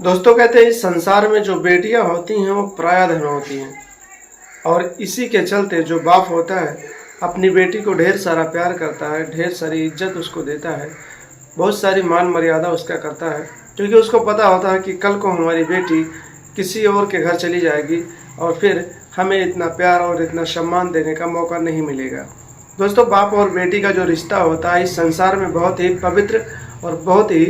दोस्तों कहते हैं इस संसार में जो बेटियां होती हैं वो पराया धन होती हैं और इसी के चलते जो बाप होता है अपनी बेटी को ढेर सारा प्यार करता है, ढेर सारी इज्जत उसको देता है, बहुत सारी मान मर्यादा उसका करता है, क्योंकि उसको पता होता है कि कल को हमारी बेटी किसी और के घर चली जाएगी और फिर हमें इतना प्यार और इतना सम्मान देने का मौका नहीं मिलेगा। दोस्तों बाप और बेटी का जो रिश्ता होता है इस संसार में बहुत ही पवित्र और बहुत ही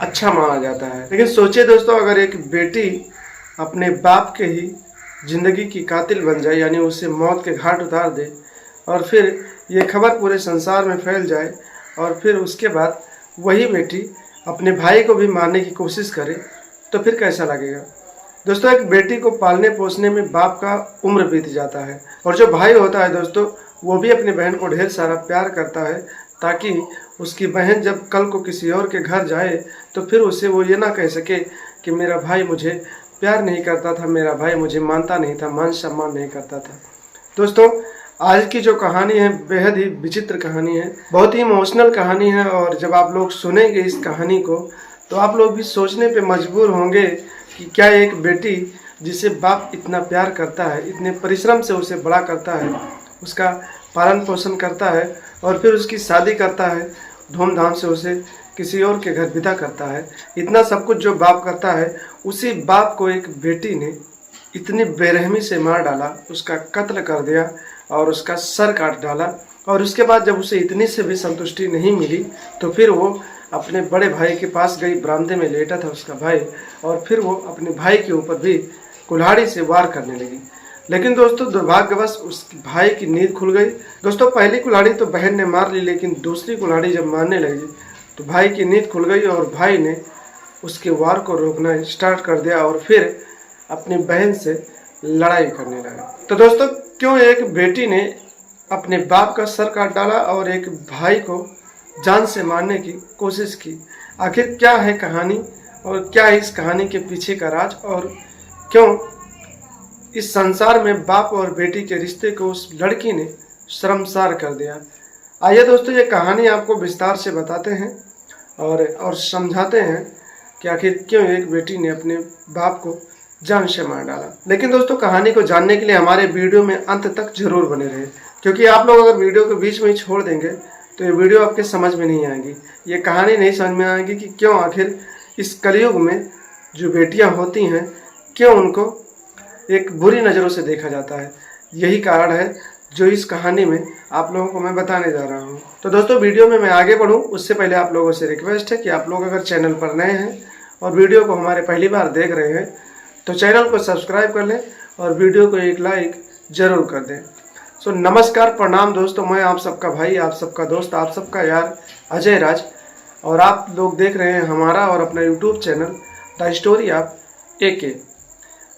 अच्छा माना जाता है। लेकिन सोचिए दोस्तों, अगर एक बेटी अपने बाप के ही जिंदगी की कातिल बन जाए, यानी उसे मौत के घाट उतार दे और फिर ये खबर पूरे संसार में फैल जाए और फिर उसके बाद वही बेटी अपने भाई को भी मारने की कोशिश करे, तो फिर कैसा लगेगा। दोस्तों एक बेटी को पालने पोसने में बाप का उम्र बीत जाता है और जो भाई होता है दोस्तों वो भी अपनी बहन को ढेर सारा प्यार करता है, ताकि उसकी बहन जब कल को किसी और के घर जाए तो फिर उसे वो ये ना कह सके कि मेरा भाई मुझे प्यार नहीं करता था, मेरा भाई मुझे मानता नहीं था, मान सम्मान नहीं करता था। दोस्तों आज की जो कहानी है बेहद ही विचित्र कहानी है, बहुत ही इमोशनल कहानी है और जब आप लोग सुनेंगे इस कहानी को तो आप लोग भी सोचने पे मजबूर होंगे कि क्या एक बेटी जिसे बाप इतना प्यार करता है, इतने परिश्रम से उसे बड़ा करता है, उसका पालन पोषण करता है और फिर उसकी शादी करता है, धूमधाम से उसे किसी और के घर विदा करता है, इतना सब कुछ जो बाप करता है, उसी बाप को एक बेटी ने इतनी बेरहमी से मार डाला, उसका कत्ल कर दिया और उसका सर काट डाला। और उसके बाद जब उसे इतनी से भी संतुष्टि नहीं मिली तो फिर वो अपने बड़े भाई के पास गई, बरामदे में लेटा था उसका भाई, और फिर वो अपने भाई के ऊपर भी कुल्हाड़ी से वार करने लगी। लेकिन दोस्तों दुर्भाग्यवश उस भाई की नींद खुल गई। दोस्तों पहली कुल्हाड़ी तो बहन ने मार ली, लेकिन दूसरी कुल्हाड़ी जब मारने लगी तो भाई की नींद खुल गई और भाई ने उसके वार को रोकना स्टार्ट कर दिया और फिर अपनी बहन से लड़ाई करने लगा। तो दोस्तों क्यों एक बेटी ने अपने बाप का सर काट डाला और एक भाई को जान से मारने की कोशिश की, आखिर क्या है कहानी और क्या है इस कहानी के पीछे का राज, और क्यों इस संसार में बाप और बेटी के रिश्ते को उस लड़की ने शर्मसार कर दिया। आइए दोस्तों ये कहानी आपको विस्तार से बताते हैं और समझाते हैं कि आखिर क्यों एक बेटी ने अपने बाप को जान से मार डाला। लेकिन दोस्तों कहानी को जानने के लिए हमारे वीडियो में अंत तक जरूर बने रहे, क्योंकि आप लोग अगर वीडियो को बीच में ही छोड़ देंगे तो ये वीडियो आपके समझ में नहीं आएगी, ये कहानी नहीं समझ में आएगी कि क्यों आखिर इस कलयुग में जो बेटियां होती हैं क्यों उनको एक बुरी नज़रों से देखा जाता है। यही कारण है जो इस कहानी में आप लोगों को मैं बताने जा रहा हूँ। तो दोस्तों वीडियो में मैं आगे बढ़ूँ उससे पहले आप लोगों से रिक्वेस्ट है कि आप लोग अगर चैनल पर नए हैं और वीडियो को हमारे पहली बार देख रहे हैं तो चैनल को सब्सक्राइब कर लें और वीडियो को एक लाइक ज़रूर कर दें। सो नमस्कार प्रणाम दोस्तों, मैं आप सबका भाई, आप सबका दोस्त, आप सबका यार अजय राज, और आप लोग देख रहे हैं हमारा और अपना YouTube channel the story of AK।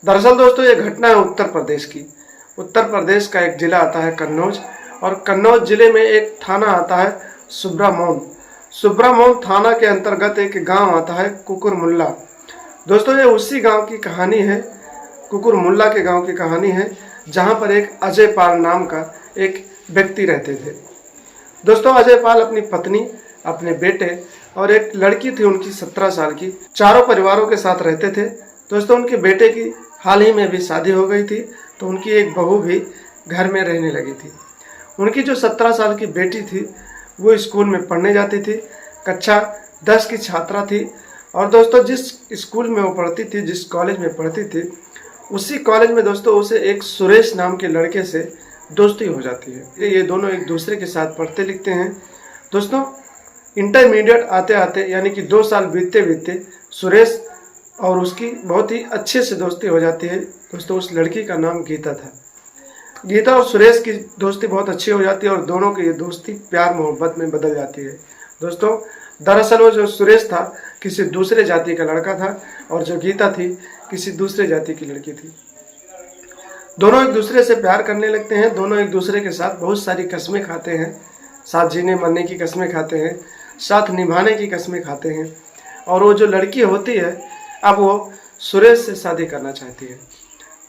दरअसल दोस्तों ये घटना है उत्तर प्रदेश की। उत्तर प्रदेश का एक ज़िला आता है कन्नौज, और कन्नौज ज़िले में एक थाना आता है सुब्रामौन। सुब्रामौन थाना के अंतर्गत एक गांव आता है कुकुरमुल्ला। दोस्तों ये उसी गांव की कहानी है, कुकुरमुल्ला के गांव की कहानी है, जहां पर एक अजय पाल नाम का एक व्यक्ति रहते थे। दोस्तों अजय पाल अपनी पत्नी, अपने बेटे और एक लड़की थी उनकी 17 साल की, चारों परिवारों के साथ रहते थे। दोस्तों उनके बेटे की हाल ही में भी शादी हो गई थी, तो उनकी एक बहू भी घर में रहने लगी थी। उनकी जो 17 साल की बेटी थी वो स्कूल में पढ़ने जाती थी, कक्षा 10 की छात्रा थी। और दोस्तों जिस स्कूल में वो पढ़ती थी, जिस कॉलेज में पढ़ती थी, उसी कॉलेज में दोस्तों उसे एक सुरेश नाम के लड़के से दोस्ती हो जाती है। ये दोनों एक दूसरे के साथ पढ़ते लिखते हैं। दोस्तों इंटरमीडिएट आते आते यानी कि 2 साल बीतते बीतते सुरेश और उसकी बहुत ही अच्छे से दोस्ती हो जाती है। दोस्तों उस लड़की का नाम गीता था। गीता और सुरेश की दोस्ती बहुत अच्छी हो जाती है और दोनों की ये दोस्ती प्यार मोहब्बत में बदल जाती है। दोस्तों दरअसल वो जो सुरेश था किसी दूसरे जाति का लड़का था और जो गीता थी किसी दूसरे जाति की लड़की थी। दोनों एक दूसरे से प्यार करने लगते हैं, दोनों एक दूसरे के साथ बहुत सारी कस्में खाते हैं, साथ जीने मरने की कस्में खाते हैं, साथ निभाने की कस्में खाते हैं। और वो जो लड़की होती है अब वो सुरेश से शादी करना चाहती है।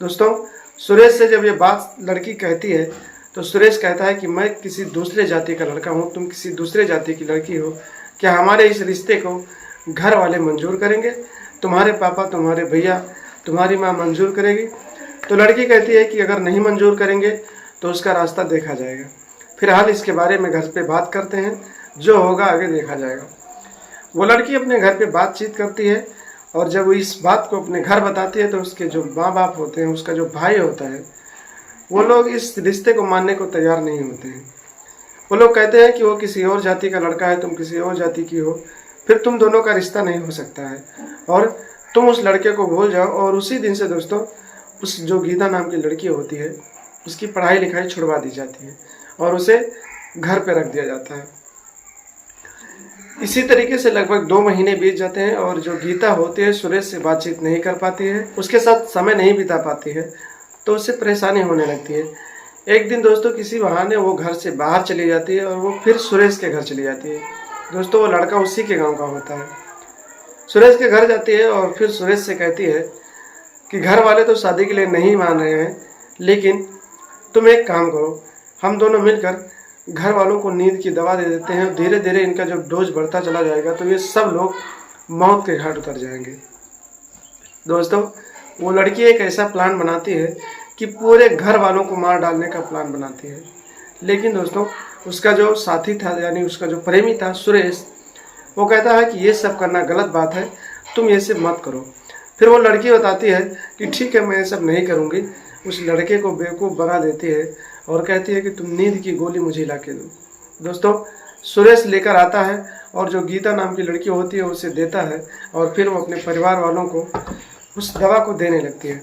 दोस्तों सुरेश से जब ये बात लड़की कहती है तो सुरेश कहता है कि मैं किसी दूसरे जाति का लड़का हूँ, तुम किसी दूसरे जाति की लड़की हो, क्या हमारे इस रिश्ते को घर वाले मंजूर करेंगे? तुम्हारे पापा, तुम्हारे भैया, तुम्हारी माँ मंजूर करेगी? तो लड़की कहती है कि अगर नहीं मंजूर करेंगे तो उसका रास्ता देखा जाएगा। फिलहाल इसके बारे में घर पे बात करते हैं, जो होगा आगे देखा जाएगा। वो लड़की अपने घर पे बातचीत करती है और जब वो इस बात को अपने घर बताती है तो उसके जो माँ बाप होते हैं, उसका जो भाई होता है, वो लोग इस रिश्ते को मानने को तैयार नहीं होते हैं। वो लोग कहते हैं कि वो किसी और जाति का लड़का है, तुम किसी और जाति की हो, फिर तुम दोनों का रिश्ता नहीं हो सकता है और तुम उस लड़के को भूल जाओ। और उसी दिन से दोस्तों उस जो गीता नाम की लड़की होती है, उसकी पढ़ाई लिखाई छुड़वा दी जाती है और उसे घर पे रख दिया जाता है। इसी तरीके से लगभग 2 महीने बीत जाते हैं और जो गीता होती है सुरेश से बातचीत नहीं कर पाती है, उसके साथ समय नहीं बिता पाती है, तो उससे परेशानी होने लगती है। एक दिन दोस्तों किसी बहाने वो घर से बाहर चली जाती है और वो फिर सुरेश के घर चली जाती है। दोस्तों वो लड़का उसी के गांव का होता है। सुरेश के घर जाती है और फिर सुरेश से कहती है कि घर वाले तो शादी के लिए नहीं मान रहे हैं, लेकिन तुम एक काम करो, हम दोनों मिलकर घर वालों को नींद की दवा दे देते हैं। धीरे धीरे इनका जब डोज बढ़ता चला जाएगा तो ये सब लोग मौत के घाट उतर जाएंगे। दोस्तों वो लड़की एक ऐसा प्लान बनाती है कि पूरे घर वालों को मार डालने का प्लान बनाती है। लेकिन दोस्तों उसका जो साथी था, यानी उसका जो प्रेमी था सुरेश, वो कहता है कि ये सब करना गलत बात है, तुम ये सब मत करो। फिर वो लड़की बताती है कि ठीक है, मैं ये सब नहीं करूँगी। उस लड़के को बेवकूफ़ बना देती है और कहती है कि तुम नींद की गोली मुझे ला के दो। दोस्तों सुरेश लेकर आता है और जो गीता नाम की लड़की होती है उसे देता है और फिर वो अपने परिवार वालों को उस दवा को देने लगती है।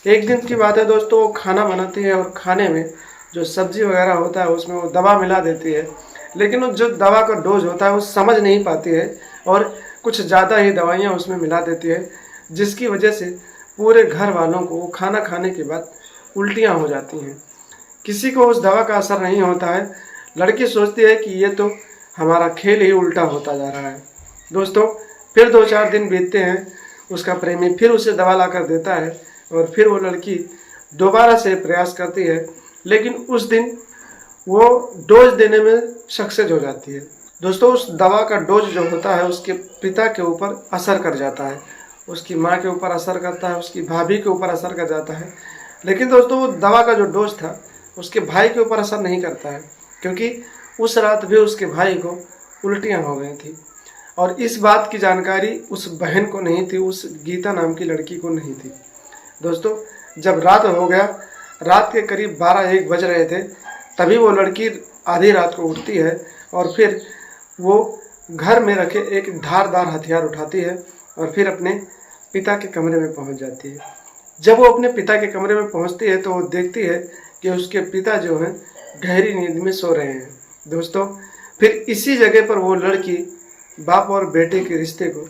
एक दिन की बात है दोस्तों, वो खाना बनाती है और खाने में जो सब्जी वगैरह होता है उसमें वो दवा मिला देती है, लेकिन वो जो दवा का डोज होता है वो समझ नहीं पाती है और कुछ ज़्यादा ही दवाइयाँ उसमें मिला देती है, जिसकी वजह से पूरे घर वालों को खाना खाने के बाद उल्टियाँ हो जाती हैं। किसी को उस दवा का असर नहीं होता है। लड़की सोचती है कि ये तो हमारा खेल ही उल्टा होता जा रहा है। दोस्तों फिर 2-4 दिन बीतते हैं, उसका प्रेमी फिर उसे दवा ला कर देता है और फिर वो लड़की दोबारा से प्रयास करती है, लेकिन उस दिन वो डोज देने में सक्सेस हो जाती है। दोस्तों उस दवा का डोज जो होता है उसके पिता के ऊपर असर कर जाता है, उसकी माँ के ऊपर असर करता है, उसकी भाभी के ऊपर असर कर जाता है। लेकिन दोस्तों वो दवा का जो डोज था उसके भाई के ऊपर असर नहीं करता है, क्योंकि उस रात भी उसके भाई को उल्टियाँ हो गई थी और इस बात की जानकारी उस बहन को नहीं थी, उस गीता नाम की लड़की को नहीं थी। दोस्तों जब रात हो गया, रात के करीब 12-1 बज रहे थे, तभी वो लड़की आधी रात को उठती है और फिर वो घर में रखे एक धारदार हथियार उठाती है और फिर अपने पिता के कमरे में पहुंच जाती है। जब वो अपने पिता के कमरे में पहुंचती है तो वो देखती है कि उसके पिता जो हैं गहरी नींद में सो रहे हैं। दोस्तों फिर इसी जगह पर वो लड़की बाप और बेटे के रिश्ते को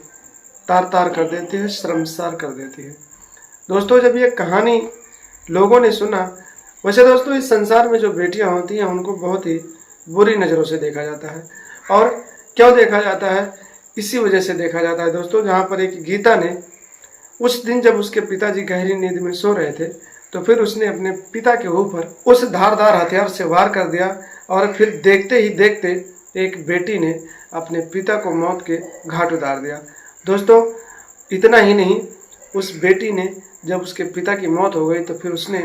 तार तार कर देती है, शर्मसार कर देती है। दोस्तों जब ये कहानी लोगों ने सुना, वैसे दोस्तों इस संसार में जो बेटियां होती हैं उनको बहुत ही बुरी नज़रों से देखा जाता है। और क्यों देखा जाता है? इसी वजह से देखा जाता है दोस्तों, जहाँ पर एक गीता ने उस दिन जब उसके पिताजी गहरी नींद में सो रहे थे तो फिर उसने अपने पिता के ऊपर उस धारदार हथियार से वार कर दिया और फिर देखते ही देखते एक बेटी ने अपने पिता को मौत के घाट उतार दिया। दोस्तों इतना ही नहीं, उस बेटी ने जब उसके पिता की मौत हो गई तो फिर उसने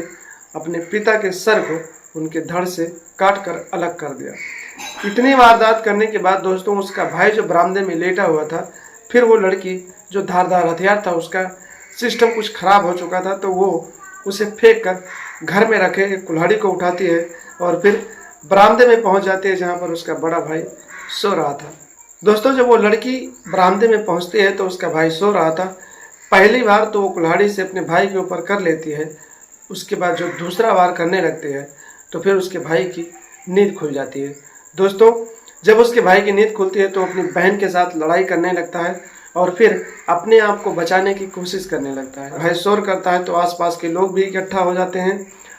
अपने पिता के सर को उनके धड़ से काट कर अलग कर दिया। इतनी वारदात करने के बाद दोस्तों उसका भाई जो बरामदे में लेटा हुआ था, फिर वो लड़की जो धारदार हथियार था उसका सिस्टम कुछ खराब हो चुका था, तो वो उसे फेंक कर घर में रखे एक कुल्हाड़ी को उठाती है और फिर बरामदे में पहुंच जाती है जहां पर उसका बड़ा भाई सो रहा था। दोस्तों जब वो लड़की बरामदे में पहुंचती है तो उसका भाई सो रहा था। पहली बार तो वो कुल्हाड़ी से अपने भाई के ऊपर कर लेती है, उसके बाद जो दूसरा वार करने लगती है तो फिर उसके भाई की नींद खुल जाती है। दोस्तों जब उसके भाई की नींद खुलती है तो अपनी बहन के साथ लड़ाई करने लगता है और फिर अपने आप को बचाने की कोशिश करने लगता है। भाई शोर करता है तो आसपास के लोग भी इकट्ठा हो जाते हैं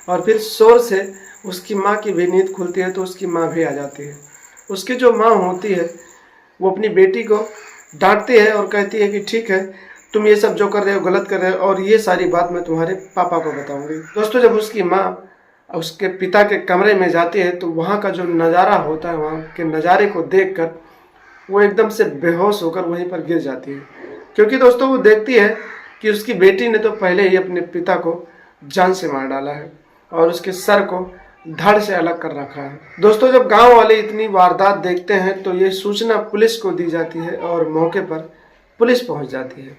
और फिर शोर से उसकी माँ की भी नींद खुलती है तो उसकी माँ भी आ जाती है। उसकी जो माँ होती है वो अपनी बेटी को डांटती है और कहती है कि ठीक है, तुम ये सब जो कर रहे हो गलत कर रहे हो और ये सारी बात मैं तुम्हारे पापा को बताऊंगी। दोस्तों जब उसकी माँ उसके पिता के कमरे में जाती है तो वहाँ का जो नज़ारा होता है, वहाँ के नज़ारे को देखकर वो एकदम से बेहोश होकर वहीं पर गिर जाती है। क्योंकि दोस्तों वो देखती है कि उसकी बेटी ने तो पहले ही अपने पिता को जान से मार डाला है और उसके सर को धड़ से अलग कर रखा है। दोस्तों जब गांव वाले इतनी वारदात देखते हैं तो ये सूचना पुलिस को दी जाती है और मौके पर पुलिस पहुंच जाती है।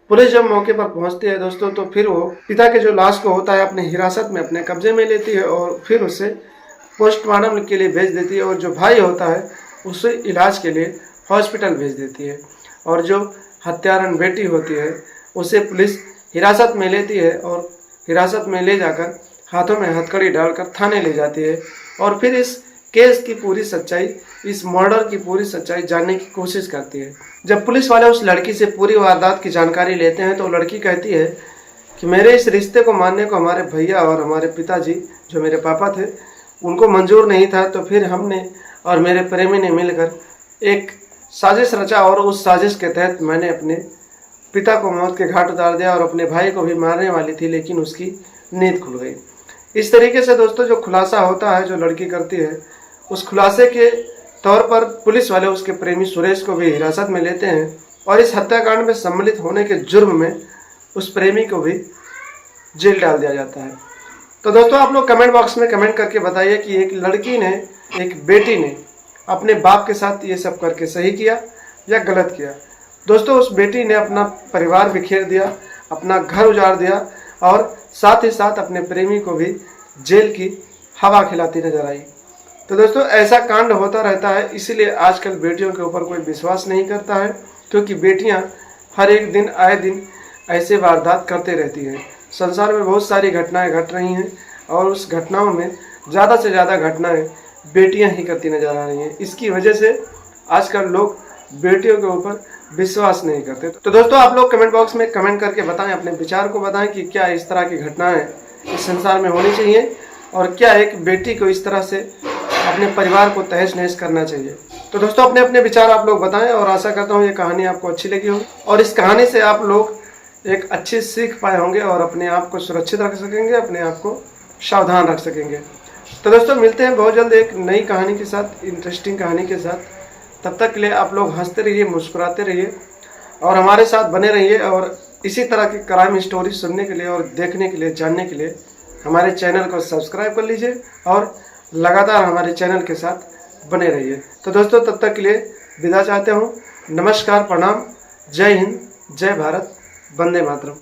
पुलिस जब मौके पर पहुंचती है दोस्तों तो फिर वो पिता के जो लाश को होता है अपने हिरासत में अपने कब्जे में लेती है और फिर उसे पोस्टमार्टम के लिए भेज देती है और जो भाई होता है उसे इलाज के लिए हॉस्पिटल भेज देती है और जो हत्यारन बेटी होती है उसे पुलिस हिरासत में लेती है और हिरासत में ले जाकर हाथों में हथकड़ी डालकर थाने ले जाती है और फिर इस केस की पूरी सच्चाई, इस मर्डर की पूरी सच्चाई जानने की कोशिश करती है। जब पुलिस वाले उस लड़की से पूरी वारदात की जानकारी लेते हैं तो लड़की कहती है कि मेरे इस रिश्ते को मानने को हमारे भैया और हमारे पिताजी जो मेरे पापा थे उनको मंजूर नहीं था, तो फिर हमने और मेरे प्रेमी ने मिलकर एक साजिश रचा और उस साजिश के तहत मैंने अपने पिता को मौत के घाट उतार दिया और अपने भाई को भी मारने वाली थी, लेकिन उसकी नींद खुल गई। इस तरीके से दोस्तों जो खुलासा होता है जो लड़की करती है, उस खुलासे के तौर पर पुलिस वाले उसके प्रेमी सुरेश को भी हिरासत में लेते हैं और इस हत्याकांड में सम्मिलित होने के जुर्म में उस प्रेमी को भी जेल डाल दिया जाता है। तो दोस्तों आप लोग कमेंट बॉक्स में कमेंट करके बताइए कि एक लड़की ने, एक बेटी ने अपने बाप के साथ ये सब करके सही किया या गलत किया। दोस्तों उस बेटी ने अपना परिवार बिखेर दिया, अपना घर उजाड़ दिया और साथ ही साथ अपने प्रेमी को भी जेल की हवा खिलाती नजर आई। तो दोस्तों ऐसा कांड होता रहता है, इसीलिए आजकल बेटियों के ऊपर कोई विश्वास नहीं करता है, क्योंकि बेटियां हर एक दिन आए दिन ऐसे वारदात करते रहती हैं। संसार में बहुत सारी घटनाएं घट रही हैं और उस घटनाओं में ज़्यादा से ज़्यादा घटनाएं बेटियां ही करती नजर आ रही हैं। इसकी वजह से आजकल लोग बेटियों के ऊपर विश्वास नहीं करते। तो दोस्तों आप लोग कमेंट बॉक्स में कमेंट करके बताएं, अपने विचार को बताएं कि क्या इस तरह की घटनाएं इस संसार में होनी चाहिए और क्या एक बेटी को इस तरह से अपने परिवार को तहस नहस करना चाहिए। तो दोस्तों अपने अपने विचार आप लोग बताएं और आशा करता हूँ ये कहानी आपको अच्छी लगी हो और इस कहानी से आप लोग एक अच्छी सीख पाए होंगे और अपने आप को सुरक्षित रख सकेंगे, अपने आप को सावधान रख सकेंगे। तो दोस्तों मिलते हैं बहुत जल्द एक नई कहानी के साथ, इंटरेस्टिंग कहानी के साथ। तब तक के लिए आप लोग हंसते रहिए, मुस्कुराते रहिए और हमारे साथ बने रहिए और इसी तरह की क्राइम स्टोरी सुनने के लिए और देखने के लिए, जानने के लिए हमारे चैनल को सब्सक्राइब कर लीजिए और लगातार हमारे चैनल के साथ बने रहिए। तो दोस्तों तब तक के लिए विदा चाहते हूँ। नमस्कार, प्रणाम, जय हिंद, जय भारत, वंदे मातरम।